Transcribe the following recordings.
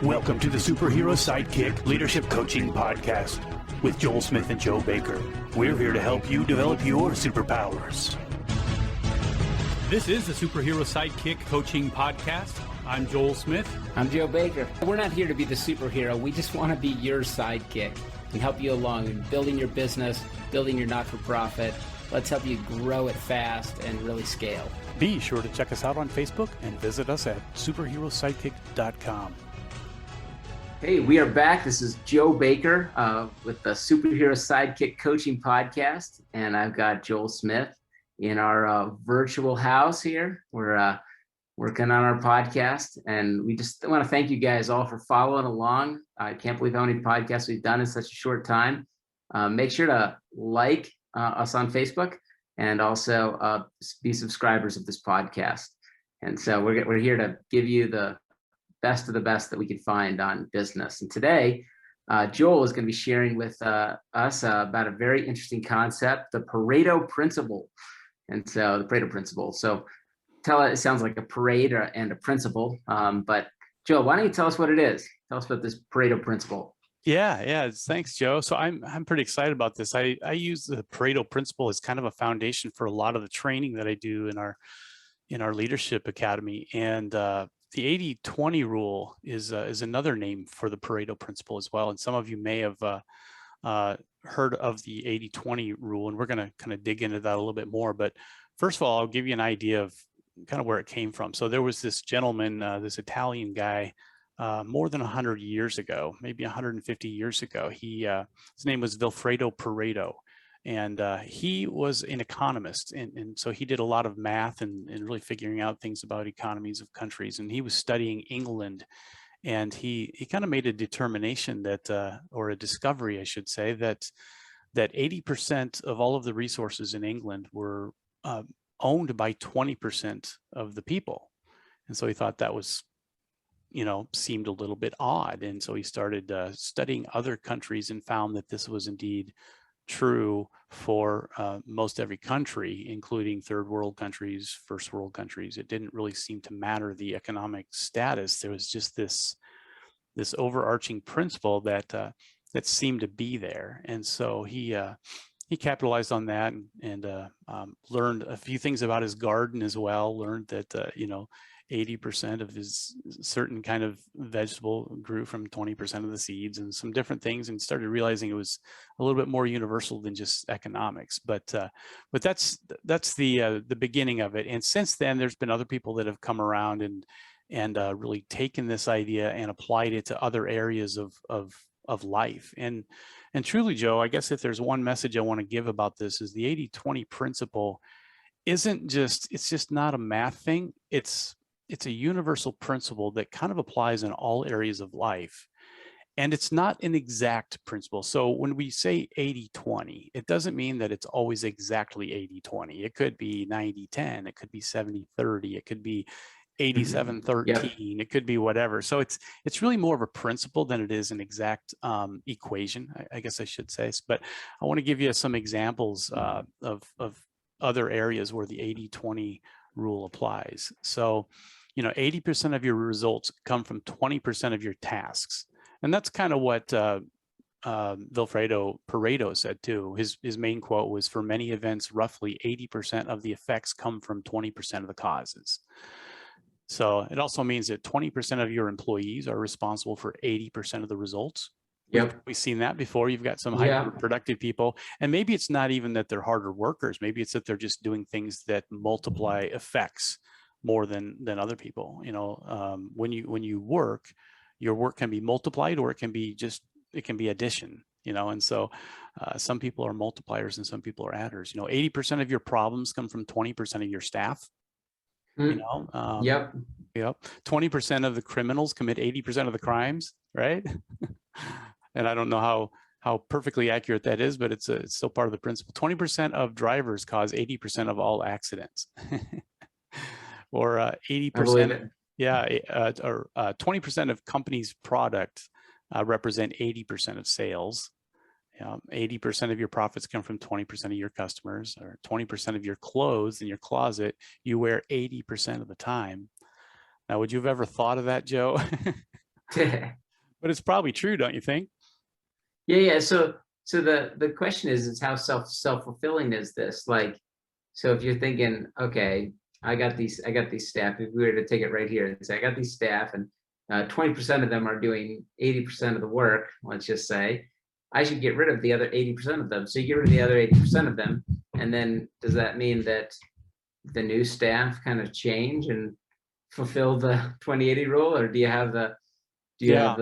Welcome to the Superhero Sidekick Leadership Coaching Podcast with Joel Smith and Joe Baker. We're here to help you develop your superpowers. This is the Superhero Sidekick Coaching Podcast. I'm Joel Smith. I'm Joe Baker. We're not here to be the superhero. We just want to be your sidekick and help you along in building your business, building your not-for-profit. Let's help you grow it fast and really scale. Be sure to check us out on Facebook and visit us at superherosidekick.com. Hey, we are back. This is Joe Baker with the Superhero Sidekick Coaching Podcast, and I've got Joel Smith in our virtual house here. We're working on our podcast, and we just want to thank you guys all for following along. I can't believe how many podcasts we've done in such a short time. Make sure to like us on Facebook and also be subscribers of this podcast. And so we're here to give you the best of the best that we can find on business. And today, Joel is going to be sharing with us about a very interesting concept, the Pareto Principle. And so the Pareto Principle. So it sounds like a parade and a principle. But Joel, why don't you tell us what it is? Tell us about this Pareto Principle. Yeah. Thanks, Joe. So I'm pretty excited about this. I use the Pareto Principle as kind of a foundation for a lot of the training that I do in our leadership academy. And the 80-20 rule is another name for the Pareto Principle as well. And some of you may have heard of the 80-20 rule, and we're going to kind of dig into that a little bit more. But first of all, I'll give you an idea of kind of where it came from. So there was this gentleman, this Italian guy, more than 100 years ago, maybe 150 years ago. His name was Vilfredo Pareto. And he was an economist, and so he did a lot of math and really figuring out things about economies of countries. And he was studying England, and he kind of made a determination that, or a discovery, I should say, that 80% of all of the resources in England were owned by 20% of the people. And so he thought that was, seemed a little bit odd. And so he started studying other countries and found that this was indeed true for most every country, including third world countries, first world countries. It didn't really seem to matter the economic status. There was just this overarching principle that seemed to be there. And so he capitalized on that and learned a few things about his garden as well. Learned that 80% of his certain kind of vegetable grew from 20% of the seeds, and some different things, and started realizing it was a little bit more universal than just economics. But that's the beginning of it. And since then, there's been other people that have come around and really taken this idea and applied it to other areas of life. And truly, Joe, I guess if there's one message I want to give about this is the 80-20 principle it's just not a math thing. It's a universal principle that kind of applies in all areas of life. And it's not an exact principle. So when we say 80-20, it doesn't mean that it's always exactly 80-20. It could be 90-10, it could be 70-30, it could be 87-13, Yep. It could be whatever. So it's really more of a principle than it is an exact equation, I guess I should say. But I want to give you some examples of other areas where the 80-20 rule applies. So, 80% of your results come from 20% of your tasks. And that's kind of what Vilfredo Pareto said too. His main quote was, "For many events, roughly 80% of the effects come from 20% of the causes." So it also means that 20% of your employees are responsible for 80% of the results. Yep. We've seen that before. You've got some hyper productive people, and maybe it's not even that they're harder workers. Maybe it's that they're just doing things that multiply effects more than other people. When you work, your work can be multiplied, or it can be addition. And so some people are multipliers and some people are adders. 80% of your problems come from 20% of your staff. Yep. 20% of the criminals commit 80% of the crimes, right? And I don't know how perfectly accurate that is, but it's still part of the principle. 20% of drivers cause 80% of all accidents, or 80%. Or 20% of companies' product represent 80% of sales. 80% of your profits come from 20% of your customers, or 20% of your clothes in your closet you wear 80% of the time. Now, would you have ever thought of that, Joe? But it's probably true, don't you think? Yeah. So the question is how self-fulfilling is this? Like, so if you're thinking, okay, I got these staff. If we were to take it right here and say, I got these staff, and 20% of them are doing 80% of the work, let's just say, I should get rid of the other 80% of them. So you get rid of the other 80% of them, and then does that mean that the new staff kind of change and fulfill the 20-80 rule, or do you have the Yeah.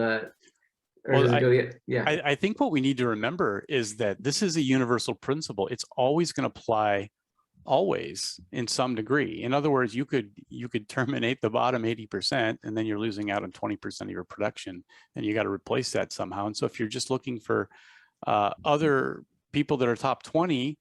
or Well, does it go? Yeah. I think what we need to remember is that this is a universal principle. It's always going to apply always in some degree. In other words, you could terminate the bottom 80% and then you're losing out on 20% of your production, and you got to replace that somehow. And so if you're just looking for other people that are top 20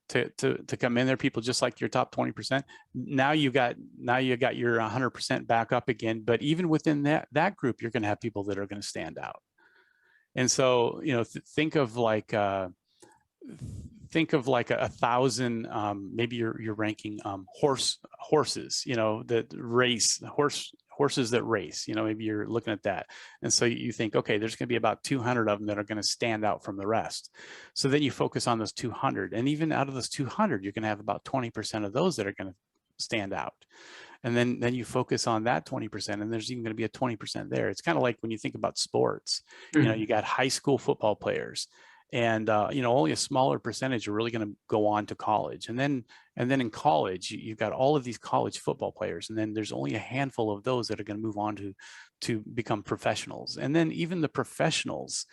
to come in there, people just like your top 20%, now you got your 100% back up again. But even within that group, you're going to have people that are going to stand out. And so, think of like a 1,000, maybe you're ranking horses, that race, horses that race, maybe you're looking at that. And so you think, okay, there's going to be about 200 of them that are going to stand out from the rest. So then you focus on those 200, and even out of those 200, you're going to have about 20% of those that are going to stand out. And then you focus on that 20%, and there's even going to be a 20% there. It's kind of like when you think about sports, you got high school football players, and only a smaller percentage are really going to go on to college. And then in college, you've got all of these college football players, and then there's only a handful of those that are going to move on to become professionals. And then even the professionals,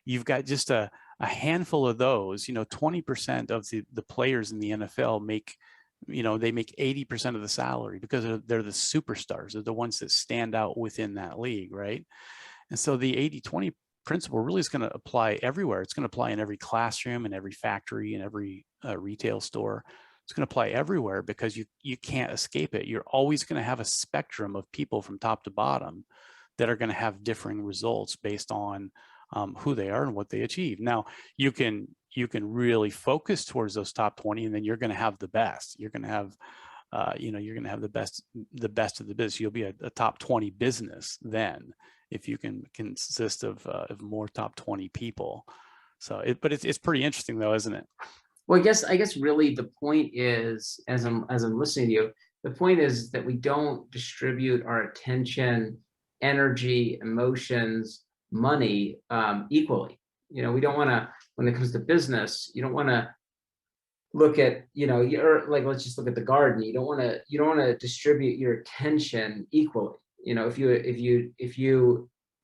you've got just a handful of those. 20% of the players in the NFL make, they make 80% of the salary because they're the superstars. They're the ones that stand out within that league, right? And so the 80-20 principle really is going to apply everywhere. It's going to apply in every classroom, in every factory, in every retail store. It's going to apply everywhere because you can't escape it. You're always going to have a spectrum of people from top to bottom that are going to have differing results based on who they are and what they achieve. Now, you can really focus towards those top 20, and then you're going to have the best. You're going to have you're going to have the best of the business. You'll be a top 20 business then, if you can consist of more top 20 people. So but it's pretty interesting though, isn't it? Well, I guess really the point is, as I'm listening to you, the point is that we don't distribute our attention, energy, emotions, money equally. We don't want to, when it comes to business, you don't want to look at, you're like, let's just look at the garden. You don't want to distribute your attention equally. If you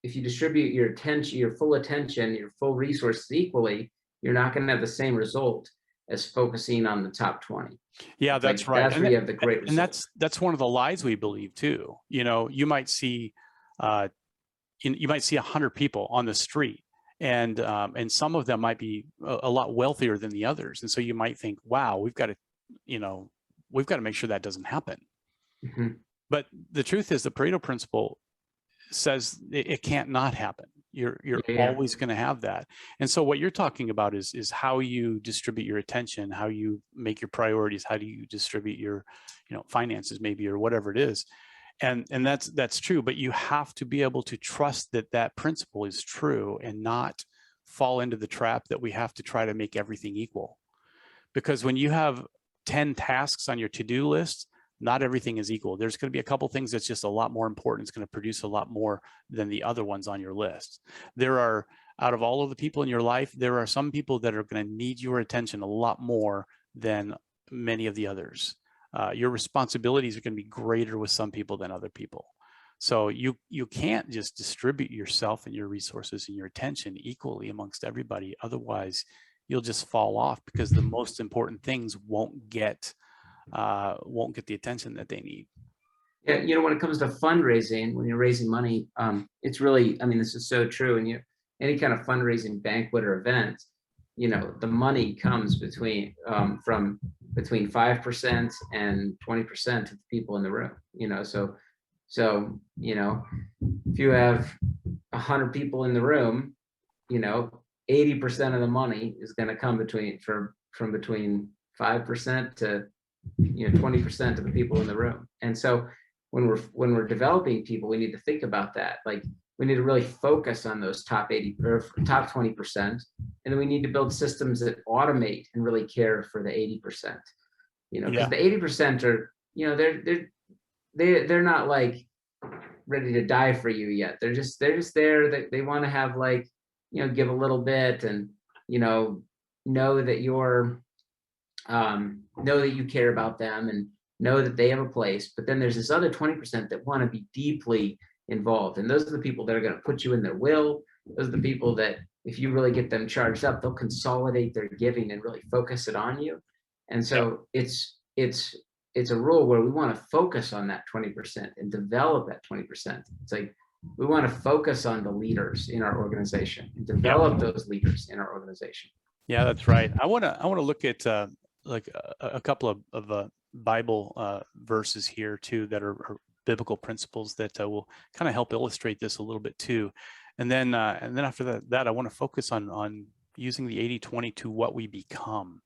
distribute your attention, your full attention, your full resources equally, you're not going to have the same result as focusing on the top 20. Yeah, that's right. That's where you have the great result. And that's one of the lies we believe too. You might see 100 people on the street, and some of them might be a lot wealthier than the others. And so you might think, wow, we've got to make sure that doesn't happen. Mm-hmm. But the truth is, the Pareto Principle says it can't not happen. You're always going to have that. And so what you're talking about is how you distribute your attention, how you make your priorities, how do you distribute your finances maybe, or whatever it is. And that's true, but you have to be able to trust that principle is true and not fall into the trap that we have to try to make everything equal. Because when you have 10 tasks on your to-do list, not everything is equal. There's going to be a couple things that's just a lot more important. It's going to produce a lot more than the other ones on your list. There are, out of all of the people in your life, there are some people that are going to need your attention a lot more than many of the others. Your responsibilities are going to be greater with some people than other people. So you can't just distribute yourself and your resources and your attention equally amongst everybody. Otherwise, you'll just fall off because the most important things won't get the attention that they need. Yeah, when it comes to fundraising, when you're raising money, it's really, this is so true. And any kind of fundraising banquet or event, the money comes between 5% and 20% of the people in the room. So if you have 100 people in the room, 80% of the money is going to come from between 5% to 20% of the people in the room. And so when we're developing people, we need to think about that. Like, we need to really focus on those top 80 or top 20%. And then we need to build systems that automate and really care for the 80%, because Yeah. the 80% are, they're not like ready to die for you yet. They're just there that they want to have, like, give a little bit, and, know that you care about them, and know that they have a place. But then there's this other 20% that want to be deeply involved. And those are the people that are going to put you in their will. Those are the people that, if you really get them charged up, they'll consolidate their giving and really focus it on you. And so it's a rule where we want to focus on that 20% and develop that 20%. It's like, we want to focus on the leaders in our organization and develop those leaders in our organization. Yeah, that's right. I want to look at like a couple of Bible verses here too that are biblical principles that will kind of help illustrate this a little bit too. And then after that I want to focus on using the 80-20 to what we become,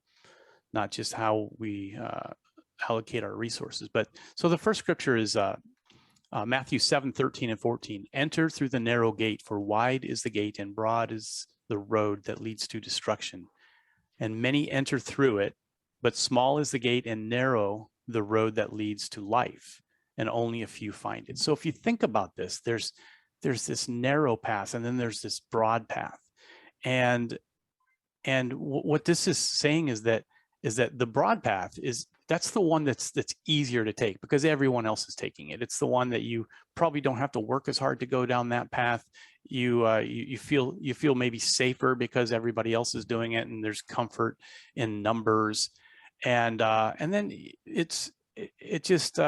not just how we allocate our resources. But so the first scripture is Matthew 7:13 and 14. Enter through the narrow gate, for wide is the gate and broad is the road that leads to destruction, and many enter through it. But small is the gate and narrow the road that leads to life, and only a few find it. So if you think about this, there's this narrow path, and then there's this broad path. And what this is saying is that the broad path that's the one that's easier to take because everyone else is taking it. It's the one that you probably don't have to work as hard to go down that path. You feel maybe safer because everybody else is doing it, and there's comfort in numbers. And then it just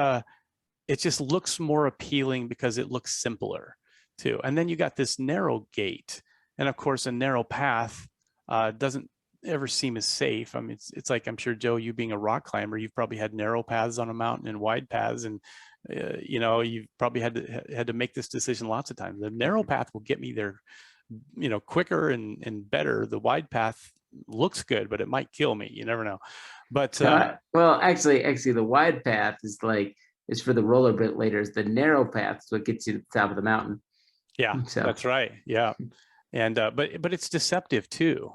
looks more appealing because it looks simpler too. And then you got this narrow gate, and of course a narrow path doesn't ever seem as safe. I mean, it's like, I'm sure, Joe, you being a rock climber, you've probably had narrow paths on a mountain and wide paths, and you've probably had to make this decision lots of times. The narrow path will get me there, quicker and better. The wide path looks good, but it might kill me. You never know. But well, actually, the wide path is for the rollerbladers. The narrow path is what gets you to the top of the mountain. Yeah, so that's right. Yeah, and but it's deceptive too.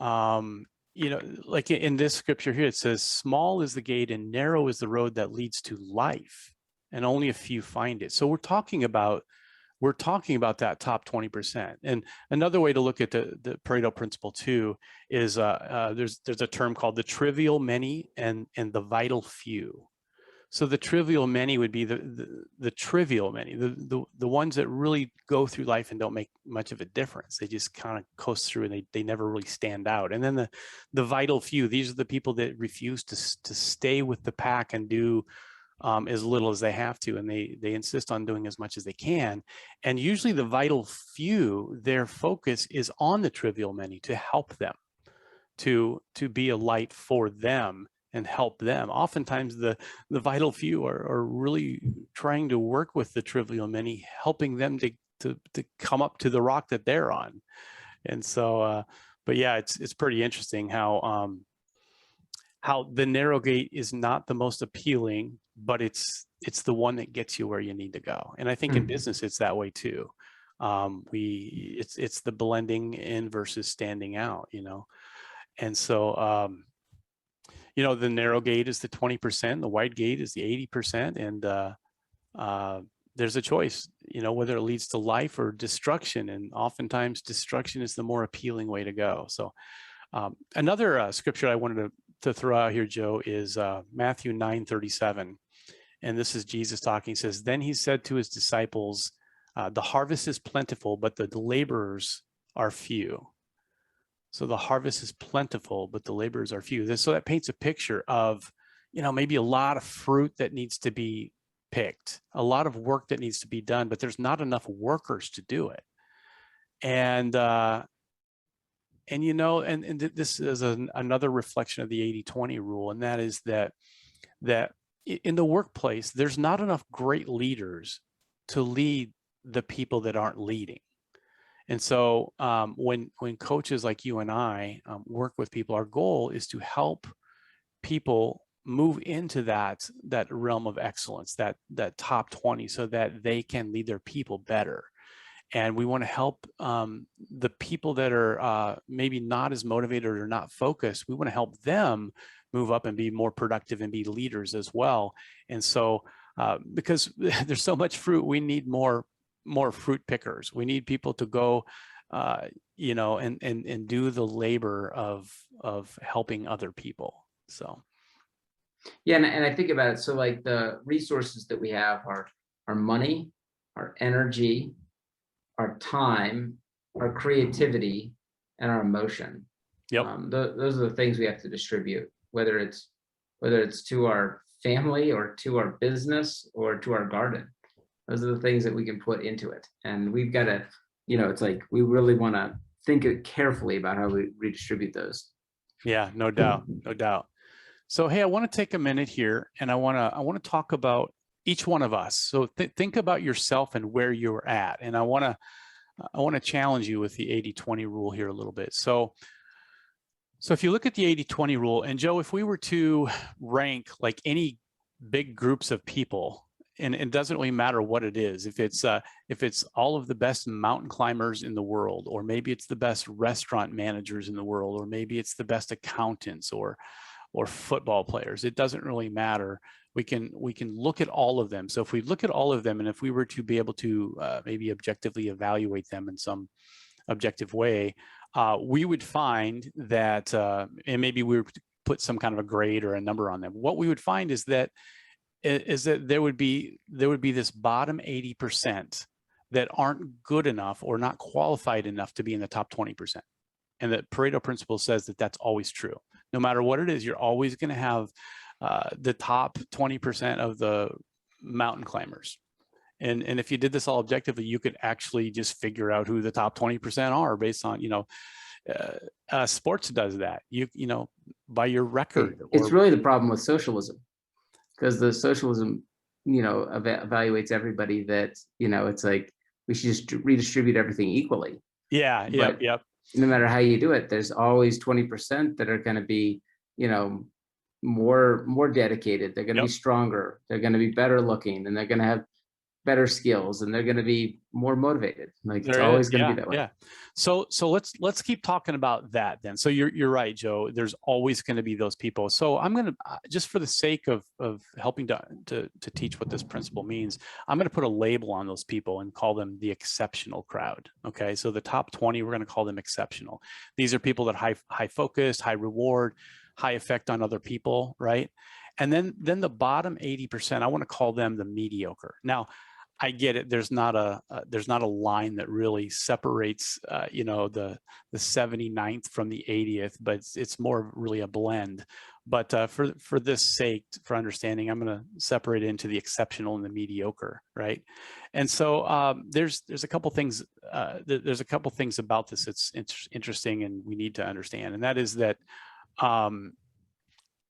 Like in this scripture here, it says, "Small is the gate and narrow is the road that leads to life, and only a few find it." So we're talking about that top 20%. And another way to look at the Pareto Principle too is there's a term called the trivial many and the vital few. So the trivial many would be the trivial many, the ones that really go through life and don't make much of a difference. They just kind of coast through, and they never really stand out. And then the vital few, these are the people that refuse to stay with the pack and do as little as they have to, and they insist on doing as much as they can. And usually the vital few, their focus is on the trivial many to help them, to be a light for them and help them. Oftentimes the vital few are really trying to work with the trivial many, helping them to come up to the rock that they're on. And so but yeah, it's pretty interesting how the narrow gate is not the most appealing, but it's the one that gets you where you need to go. And I think in business it's that way too. It's the blending in versus standing out, And so the narrow gate is the 20%, the wide gate is the 80%, and there's a choice, whether it leads to life or destruction. And oftentimes destruction is the more appealing way to go. So another scripture I wanted to throw out here, Joe, is Matthew 9:37. And this is Jesus talking. He says, "Then he said to his disciples, the harvest is plentiful, but the laborers are few." So the harvest is plentiful, but the laborers are few. So that paints a picture of, maybe a lot of fruit that needs to be picked, a lot of work that needs to be done, but there's not enough workers to do it. And this is another reflection of the 80-20 rule, and that is that in the workplace, there's not enough great leaders to lead the people that aren't leading. And so when coaches like you and I work with people, our goal is to help people move into that realm of excellence, that top 20, so that they can lead their people better. And we want to help the people that are maybe not as motivated or not focused. We want to help them move up and be more productive and be leaders as well. And so because there's so much fruit, we need more fruit pickers. We need people to go and do the labor of helping other people. So yeah, and I think about it. So like the resources that we have are our money, our energy, our time, our creativity, and our emotion. yep. Those are the things we have to distribute, whether it's to our family or to our business or to our garden. Those are the things that we can put into it. And we've got to, it's like we really want to think carefully about how we redistribute those. Yeah, no doubt, no doubt. So, hey, I want to take a minute here, and I want to talk about each one of us. So think about yourself and where you're at. And I want to challenge you with the 80-20 rule here a little bit. So if you look at the 80-20 rule, and Joe, if we were to rank like any big groups of people, and it doesn't really matter what it is, if it's all of the best mountain climbers in the world, or maybe it's the best restaurant managers in the world, or maybe it's the best accountants or football players, it doesn't really matter. We can look at all of them. So if we look at all of them, and if we were to be able to maybe objectively evaluate them in some objective way, we would find that, and maybe we would put some kind of a grade or a number on them. What we would find is that there would be this bottom 80% that aren't good enough or not qualified enough to be in the top 20%. And that Pareto Principle says that that's always true. No matter what it is, you're always going to have the top 20% of the mountain climbers. And if you did this all objectively, you could actually just figure out who the top 20% are based on, sports does that, by your record. It's really the problem with socialism, because the socialism, evaluates everybody that, it's like we should just redistribute everything equally. Yeah, yep. No matter how you do it, there's always 20% that are going to be, more dedicated. They're going to be stronger. They're going to be better looking, and they're going to have better skills, and they're going to be more motivated. Like it's always going to be that way. Yeah. So let's keep talking about that then. So you're right, Joe. There's always going to be those people. So I'm going to, just for the sake of helping to teach what this principle means, I'm going to put a label on those people and call them the exceptional crowd. Okay. So the top 20, we're going to call them exceptional. These are people that high focused, high reward, high effect on other people, right? And then the bottom 80%, I want to call them the mediocre. Now, I get it. There's not a line that really separates, the 79th from the 80th, but it's more really a blend. But for this sake, for understanding, I'm going to separate it into the exceptional and the mediocre, right? And so there's a couple things. There's a couple things about this that's interesting, and we need to understand. And that is that,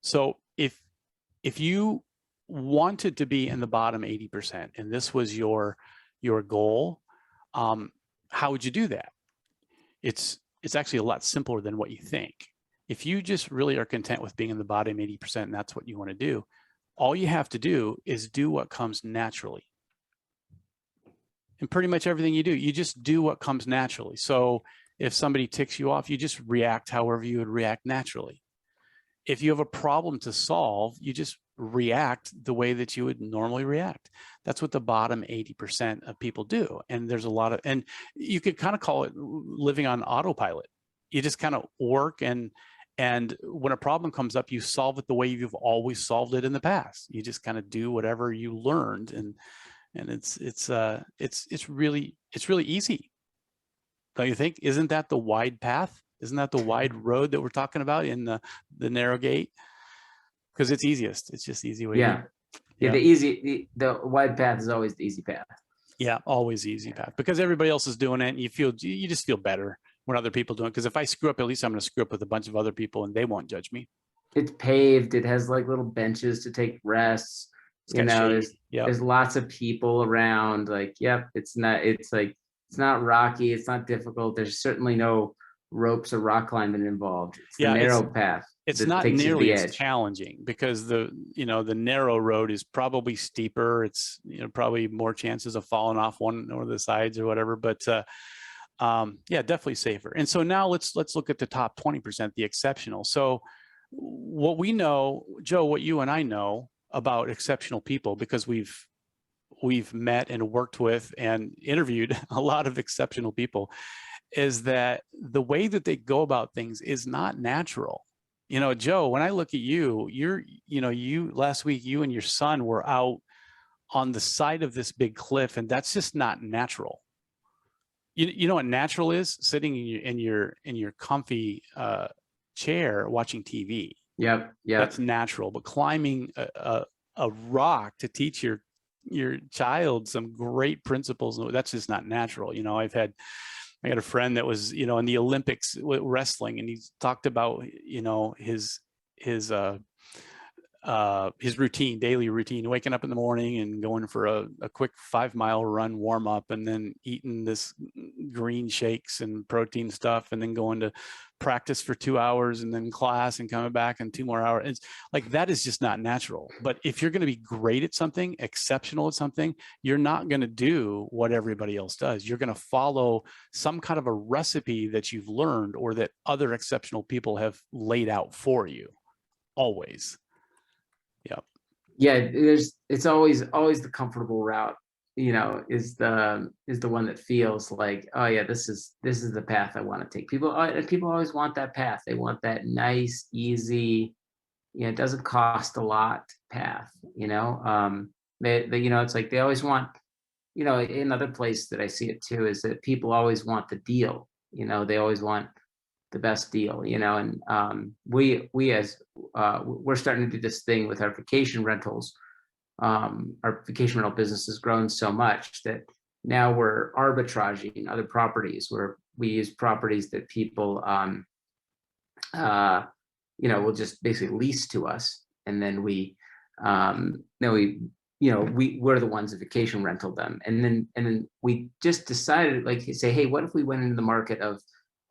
so if you wanted to be in the bottom 80%, and this was your goal, how would you do that? It's actually a lot simpler than what you think. If you just really are content with being in the bottom 80% and that's what you want to do, all you have to do is do what comes naturally. And pretty much everything you do, you just do what comes naturally. So if somebody ticks you off, you just react however you would react naturally. If you have a problem to solve, you just react the way that you would normally react. That's what the bottom 80% of people do. And there's a lot of, and you could kind of call it living on autopilot. You just kind of work, and when a problem comes up, you solve it the way you've always solved it in the past. You just kind of do whatever you learned, and it's really easy. Don't you think? Isn't that the wide path? Isn't that the wide road that we're talking about in the narrow gate? Because it's easiest. It's just the easy way. Yeah. The wide path is always the easy path. Yeah, always the easy path, because everybody else is doing it, and you just feel better when other people do it. Because if I screw up, at least I'm going to screw up with a bunch of other people, and they won't judge me. It's paved. It has like little benches to take rests. There's lots of people around. Like, it's not rocky. It's not difficult. There's certainly no ropes or rock climbing involved. It's the Yeah, narrow path it's that not takes you to nearly the as edge. challenging because the narrow road is probably steeper. It's probably more chances of falling off one or the sides or whatever. But yeah, definitely safer. And so now let's look at the top 20%, the exceptional. So what we know, Joe, what you and I know about exceptional people, because we've met and worked with and interviewed a lot of exceptional people, is that the way that they go about things is not natural. Joe, when I look at you, you last week, you and your son were out on the side of this big cliff, and that's just not natural. You know what natural is? Sitting in your comfy chair watching TV. Yep. That's natural. But climbing a rock to teach your child some great principles, that's just not natural. I got a friend that was in the Olympics wrestling, and he talked about his routine, daily routine, waking up in the morning and going for a quick 5-mile run warm up, and then eating this green shakes and protein stuff, and then going to practice for 2 hours, and then class, and coming back in 2 more hours. It's like, that is just not natural. But if you're going to be great at something, exceptional at something, you're not going to do what everybody else does. You're going to follow some kind of a recipe that you've learned or that other exceptional people have laid out for you, always. Yeah, it's always the comfortable route, is the one that feels like, oh yeah, this is the path I want to take. People always want that path. They want that nice, easy, it doesn't cost a lot path, it's like they always want, another place that I see it too is that people always want the deal. They always want the best deal, and we as we're starting to do this thing with our vacation rentals. Our vacation rental business has grown so much that now we're arbitraging other properties, where we use properties that people will just basically lease to us, and then we're the ones that vacation rental them, and then we just decided, like, say, hey, what if we went into the market of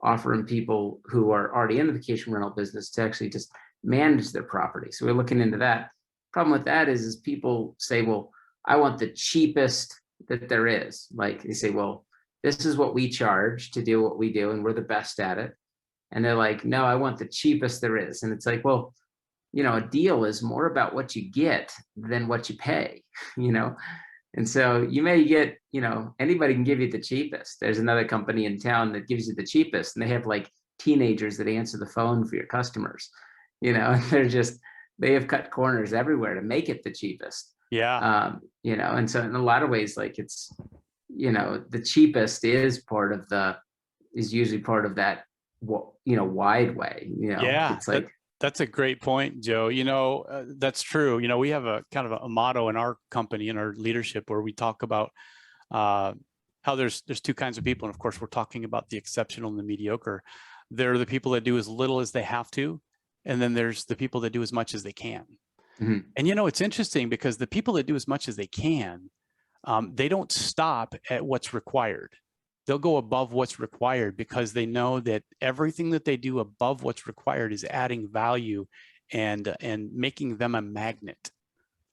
offering people who are already in the vacation rental business to actually just manage their property? So we're looking into that. Problem with that is people say, well, I want the cheapest that there is. Like, they say, well, this is what we charge to do what we do, and we're the best at it. And they're like, no, I want the cheapest there is. And it's like, well, a deal is more about what you get than what you pay, And so you may get, anybody can give you the cheapest. There's another company in town that gives you the cheapest, and they have like teenagers that answer the phone for your customers. They have cut corners everywhere to make it the cheapest. Yeah. And so in a lot of ways, like, it's, the cheapest is usually part of that, wide way. Yeah. It's like, that's a great point, Joe. That's true. We have a kind of a motto in our company, in our leadership, where we talk about how there's two kinds of people. And of course, we're talking about the exceptional and the mediocre. They're the people that do as little as they have to. And then there's the people that do as much as they can. mm-hmm. And, it's interesting because the people that do as much as they can, they don't stop at what's required. They'll go above what's required because they know that everything that they do above what's required is adding value and making them a magnet,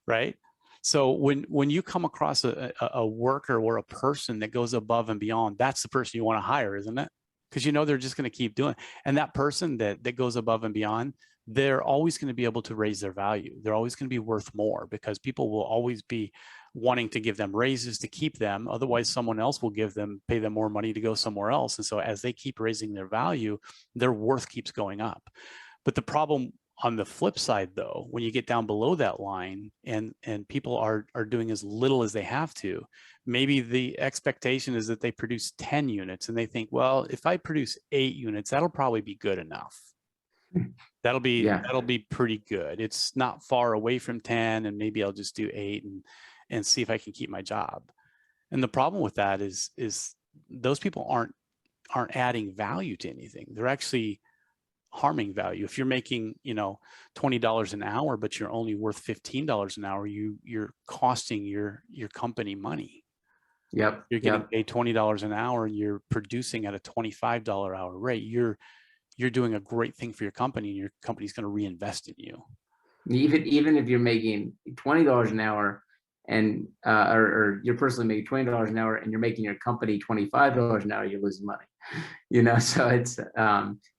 right? So when you come across a worker or a person that goes above and beyond, that's the person you want to hire, isn't it? Because they're just going to keep doing it. And that person that goes above and beyond, they're always going to be able to raise their value. They're always going to be worth more because people will always be wanting to give them raises to keep them. Otherwise, someone else will pay them more money to go somewhere else. And so as they keep raising their value, their worth keeps going up. But the problem on the flip side, though, when you get down below that line and people are doing as little as they have to, maybe the expectation is that they produce 10 units and they think, well, if I produce 8 units, that'll probably be good enough. That'll be pretty good. It's not far away from 10, and maybe I'll just do 8 and see if I can keep my job. And the problem with that is those people aren't adding value to anything. They're actually harming value. If you're making, $20 an hour, but you're only worth $15 an hour, you're costing your company money. Yep. You're getting paid $20 an hour and you're producing at a $25 hour rate. You're doing a great thing for your company, and your company's going to reinvest in you. Even if you're making $20 an hour and or you're personally making $20 an hour and you're making your company $25 an hour, you're losing money. So it's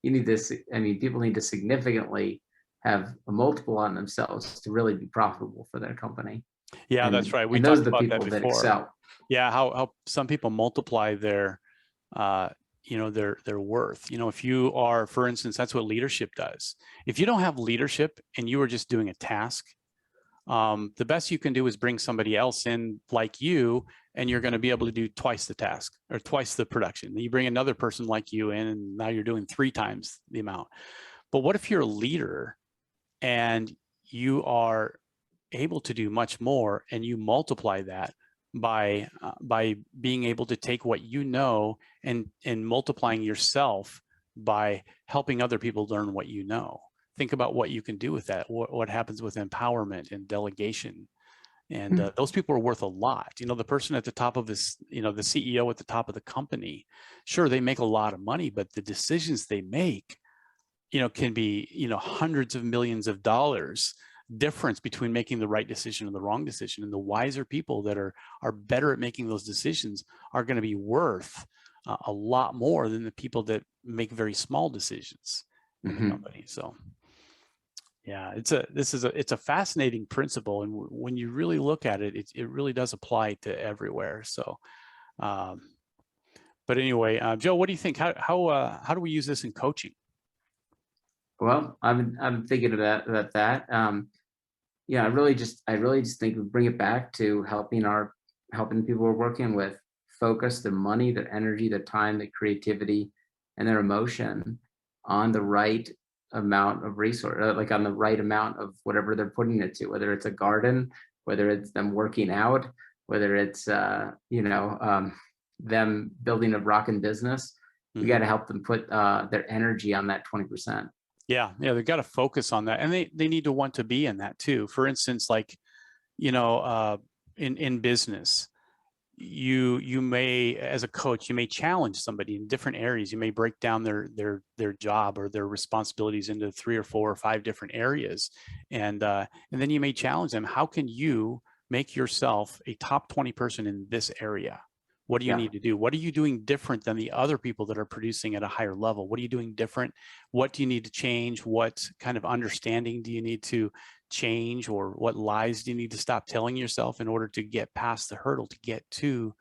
you need this. I mean, people need to significantly have a multiple on themselves to really be profitable for their company. Yeah, that's right. We those talked are the about people that that before. excel. Yeah, how some people multiply their their worth. If you are, for instance, that's what leadership does. If you don't have leadership and you are just doing a task, the best you can do is bring somebody else in like you, and you're going to be able to do twice the task or twice the production. You bring another person like you in, and now you're doing 3 times the amount. But what if you're a leader and you are able to do much more, and you multiply that by being able to take what you know and multiplying yourself by helping other people learn what you know? Think about what you can do with that. What happens with empowerment and delegation. And those people are worth a lot. The person at the top of this, the CEO at the top of the company, sure, they make a lot of money, but the decisions they make, can be, hundreds of millions of dollars difference between making the right decision and the wrong decision. And the wiser people that are better at making those decisions are going to be worth a lot more than the people that make very small decisions in the company. So yeah, it's a fascinating principle, and when you really look at it, it really does apply to everywhere. So but anyway, Joe, what do you think? How do we use this in coaching? Well, I'm thinking about that. Yeah, I really just think we bring it back to helping people we're working with focus their money, their energy, their time, their creativity, and their emotion on the right amount of resource, like on the right amount of whatever they're putting it to, whether it's a garden, whether it's them working out, whether it's them building a rockin' business. We got to help them put their energy on that 20%. Yeah, they've got to focus on that, and they need to want to be in that too. For instance, like, in business, you may, as a coach, you may challenge somebody in different areas. You may break down their job or their responsibilities into 3 or 4 or 5 different areas, and then you may challenge them. How can you make yourself a top 20 person in this area? What do you need to do? What are you doing different than the other people that are producing at a higher level? What are you doing different? What do you need to change? What kind of understanding do you need to change, or what lies do you need to stop telling yourself in order to get past the hurdle to get to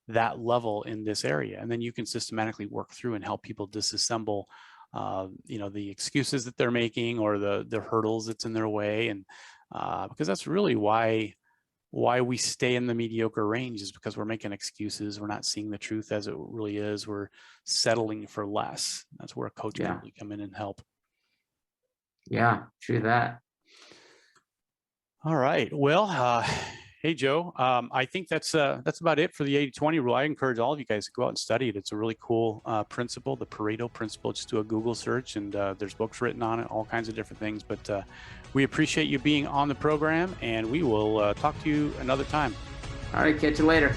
that level in this area? And then you can systematically work through and help people disassemble the excuses that they're making, or the hurdles that's in their way. And because that's really why we stay in the mediocre range, is because we're making excuses. We're not seeing the truth as it really is. We're settling for less. That's where a coach can really come in and help. Yeah, true that. All right. Well, hey, Joe, I think that's about it for the 80-20 rule. I encourage all of you guys to go out and study it. It's a really cool principle, the Pareto Principle. Just do a Google search, and there's books written on it, all kinds of different things. But we appreciate you being on the program, and we will talk to you another time. All right, catch you later.